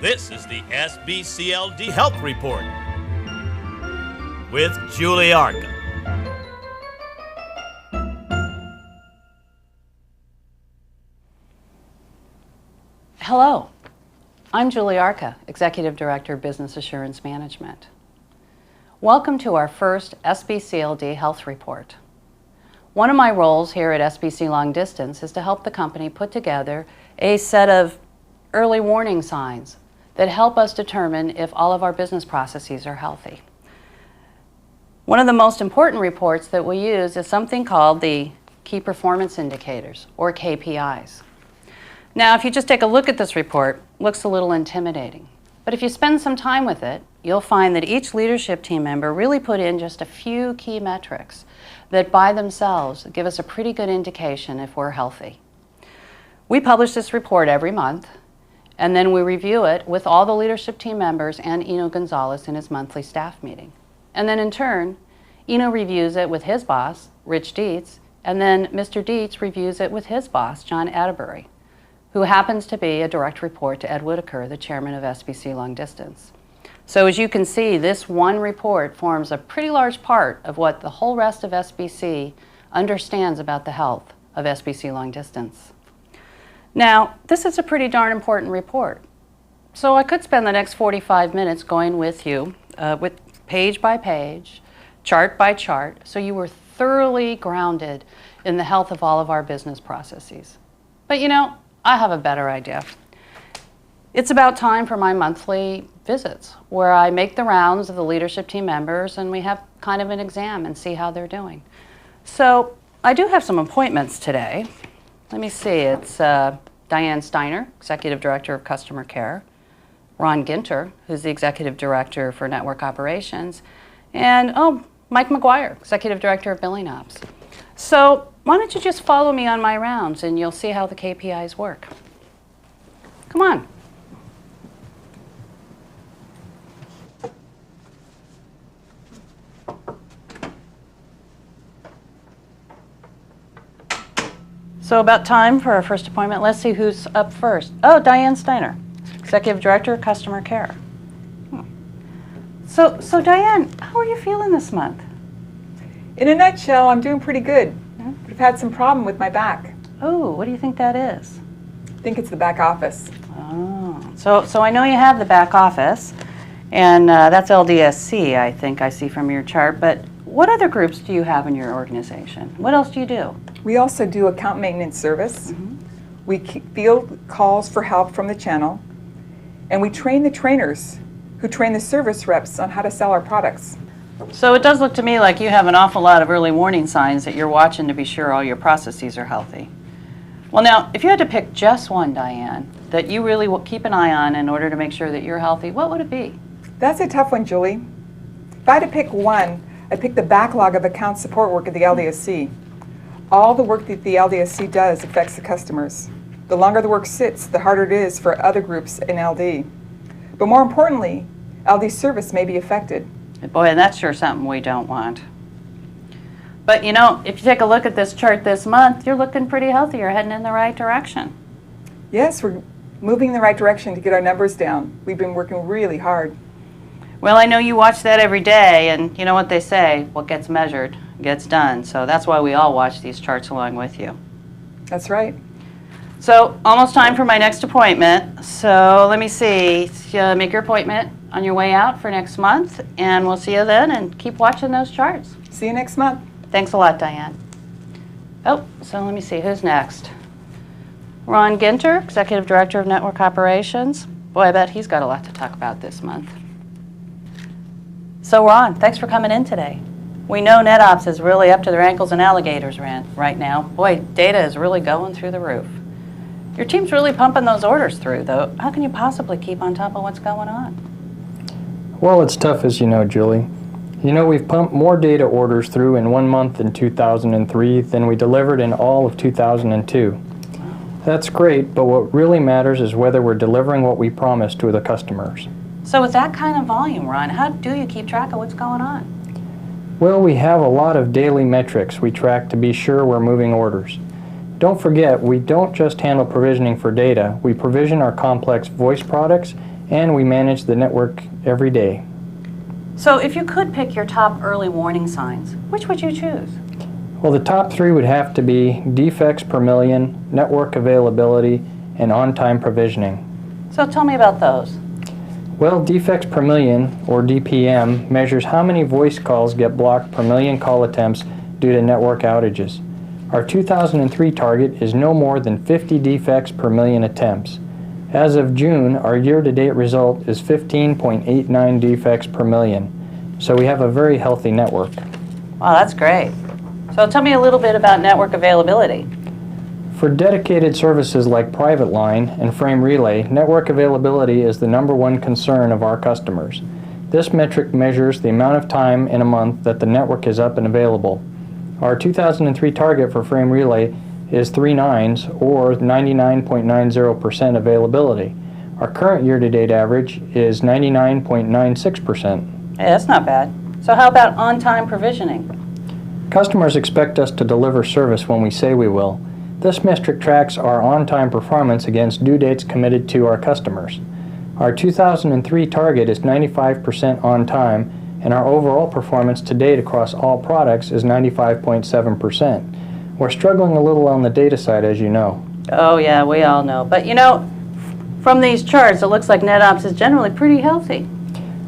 This is the SBCLD Health Report with Julie Arca. Hello, I'm Julie Arca, Executive Director of Business Assurance Management. Welcome to our first SBCLD Health Report. One of my roles here at SBC Long Distance is to help the company put together a set of early warning signs that help us determine if all of our business processes are healthy. One of the most important reports that we use is something called the Key Performance Indicators, or KPIs. Now, if you just take a look at this report, it looks a little intimidating. But if you spend some time with it, you'll find that each leadership team member really put in just a few key metrics that by themselves give us a pretty good indication if we're healthy. We publish this report every month, and then we review it with all the leadership team members and Eno Gonzalez in his monthly staff meeting. And then in turn, Eno reviews it with his boss, Rich Dietz, and then Mr. Dietz reviews it with his boss, John Atterbury, who happens to be a direct report to Ed Whitaker, the chairman of SBC Long Distance. So as you can see, this one report forms a pretty large part of what the whole rest of SBC understands about the health of SBC Long Distance. Now, this is a pretty darn important report. So I could spend the next 45 minutes going with you with page by page, chart by chart, so you were thoroughly grounded in the health of all of our business processes. But you know, I have a better idea. It's about time for my monthly visits, where I make the rounds of the leadership team members and we have kind of an exam and see how they're doing. So I do have some appointments today. Let me see, it's Diane Steiner, Executive Director of Customer Care, Ron Ginter, who's the Executive Director for Network Operations, and Mike McGuire, Executive Director of Billing Ops. So why don't you just follow me on my rounds and you'll see how the KPIs work. Come on. So about time for our first appointment. Let's see who's up first. Oh, Diane Steiner, Executive Director of Customer Care. So Diane, how are you feeling this month? In a nutshell, I'm doing pretty good. I've had some problem with my back. Oh, what do you think that is? I think it's the back office. Oh, so I know you have the back office, and that's LDSC, I think I see from your chart, but what other groups do you have in your organization? What else do you do? We also do account maintenance service. We field calls for help from the channel, and we train the trainers who train the service reps on how to sell our products. So it does look to me like you have an awful lot of early warning signs that you're watching to be sure all your processes are healthy. Well now, if you had to pick just one, Diane, that you really will keep an eye on in order to make sure that you're healthy, what would it be? That's a tough one, Julie. If I had to pick one, I'd pick the backlog of account support work at the LDSC. All the work that the LDSC does affects the customers. The longer the work sits, the harder it is for other groups in LD. But more importantly, LD service may be affected. Boy, and that's sure something we don't want. But you know, if you take a look at this chart this month, you're looking pretty healthy. You're heading in the right direction. Yes, we're moving in the right direction to get our numbers down. We've been working really hard. Well, I know you watch that every day, and you know what they say, what gets measured gets done. So that's why we all watch these charts along with you. That's right. So almost time for my next appointment. So let me see, make your appointment on your way out for next month, and we'll see you then, and keep watching those charts. See you next month. Thanks a lot, Diane. Oh, so let me see, who's next? Ron Ginter, Executive Director of Network Operations. Boy, I bet he's got a lot to talk about this month. So Ron, thanks for coming in today. We know NetOps is really up to their ankles in alligators right now. Boy, data is really going through the roof. Your team's really pumping those orders through, though. How can you possibly keep on top of what's going on? Well, it's tough, as you know, Julie. You know, we've pumped more data orders through in 1 month in 2003 than we delivered in all of 2002. That's great, but what really matters is whether we're delivering what we promised to the customers. So with that kind of volume, Ron, how do you keep track of what's going on? Well, we have a lot of daily metrics we track to be sure we're moving orders. Don't forget, we don't just handle provisioning for data. We provision our complex voice products and we manage the network every day. So if you could pick your top early warning signs, which would you choose? Well, the top three would have to be defects per million, network availability, and on-time provisioning. So tell me about those. Well, defects per million, or DPM, measures how many voice calls get blocked per million call attempts due to network outages. Our 2003 target is no more than 50 defects per million attempts. As of June, our year-to-date result is 15.89 defects per million. So we have a very healthy network. Wow, that's great. So tell me a little bit about network availability. For dedicated services like private line and frame relay, network availability is the #1 concern of our customers. This metric measures the amount of time in a month that the network is up and available. Our 2003 target for frame relay is 3 nines, or 99.90% availability. Our current year-to-date average is 99.96%. Hey, that's not bad. So how about on-time provisioning? Customers expect us to deliver service when we say we will. This metric tracks our on-time performance against due dates committed to our customers. Our 2003 target is 95% on time, and our overall performance to date across all products is 95.7%. We're struggling a little on the data side, as you know. Oh yeah, we all know. But you know, from these charts, it looks like NetOps is generally pretty healthy.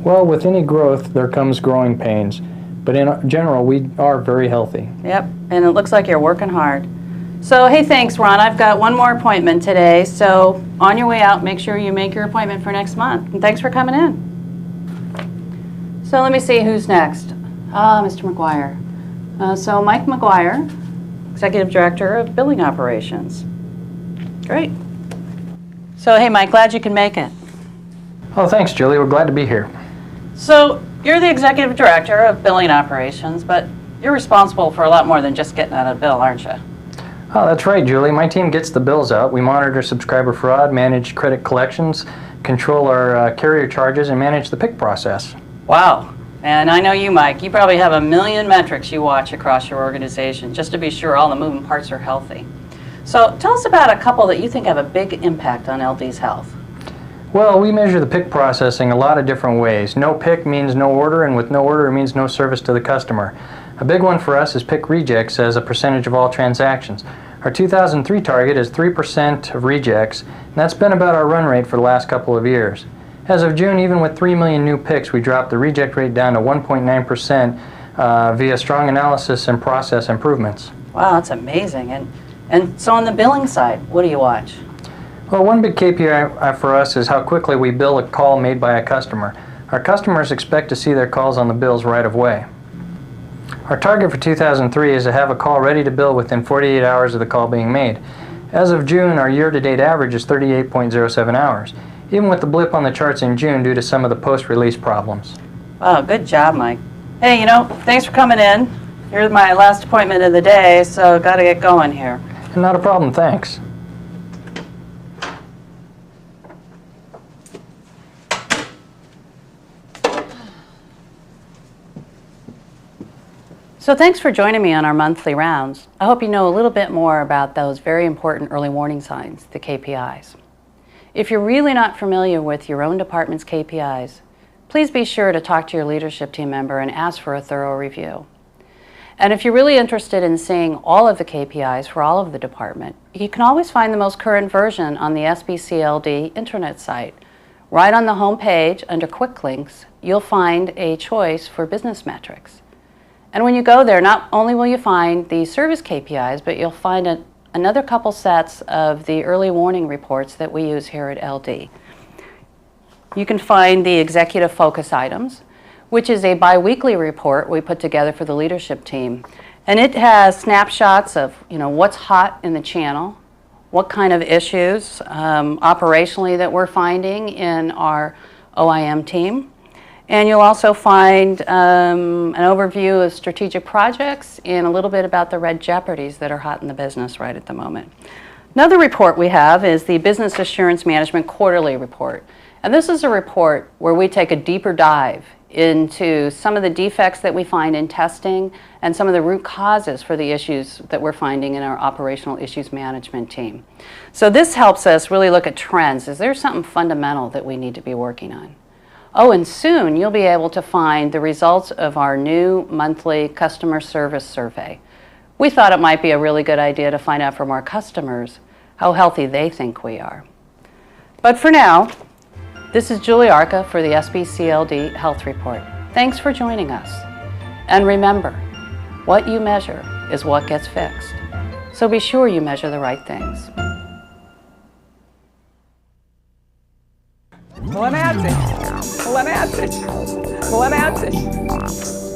Well, with any growth, there comes growing pains. But in general, we are very healthy. Yep, and it looks like you're working hard. So, hey, thanks, Ron. I've got one more appointment today. So, on your way out, make sure you make your appointment for next month. And thanks for coming in. So, let me see who's next. Mr. McGuire. So, Mike McGuire, Executive Director of Billing Operations. Great. So, hey, Mike, glad you can make it. Oh, thanks, Julie. We're glad to be here. So, you're the Executive Director of Billing Operations, but you're responsible for a lot more than just getting out a bill, aren't you? Oh, that's right, Julie. My team gets the bills out. We monitor subscriber fraud, manage credit collections, control our carrier charges, and manage the PIC process. Wow. And I know you, Mike. You probably have a million metrics you watch across your organization just to be sure all the moving parts are healthy. So tell us about a couple that you think have a big impact on LD's health. Well, we measure the PIC processing a lot of different ways. No PIC means no order, and with no order it means no service to the customer. A big one for us is PIC rejects as a percentage of all transactions. Our 2003 target is 3% of rejects, and that's been about our run rate for the last couple of years. As of June, even with 3 million new PICs, we dropped the reject rate down to 1.9% via strong analysis and process improvements. Wow, that's amazing. And so on the billing side, what do you watch? Well, one big KPI for us is how quickly we bill a call made by a customer. Our customers expect to see their calls on the bills right away. Our target for 2003 is to have a call ready to bill within 48 hours of the call being made. As of June, our year-to-date average is 38.07 hours, even with the blip on the charts in June due to some of the post-release problems. Wow, good job, Mike. Hey, you know, thanks for coming in. You're my last appointment of the day, so got to get going here. Not a problem, thanks. So thanks for joining me on our monthly rounds. I hope you know a little bit more about those very important early warning signs, the KPIs. If you're really not familiar with your own department's KPIs, please be sure to talk to your leadership team member and ask for a thorough review. And if you're really interested in seeing all of the KPIs for all of the department, you can always find the most current version on the SBCLD intranet site. Right on the home page, under Quick Links, you'll find a choice for business metrics. And when you go there, not only will you find the service KPIs, but you'll find another couple sets of the early warning reports that we use here at LD. You can find the executive focus items, which is a bi-weekly report we put together for the leadership team. And it has snapshots of what's hot in the channel, what kind of issues operationally that we're finding in our OIM team. And you'll also find an overview of strategic projects and a little bit about the red jeopardies that are hot in the business right at the moment. Another report we have is the Business Assurance Management Quarterly Report. And this is a report where we take a deeper dive into some of the defects that we find in testing and some of the root causes for the issues that we're finding in our operational issues management team. So this helps us really look at trends. Is there something fundamental that we need to be working on? Oh, and soon you'll be able to find the results of our new monthly customer service survey. We thought it might be a really good idea to find out from our customers how healthy they think we are. But for now, this is Julie Arca for the SBCLD Health Report. Thanks for joining us. And remember, what you measure is what gets fixed. So be sure you measure the right things. Mlanadzic, mlanadzic, mlanadzic.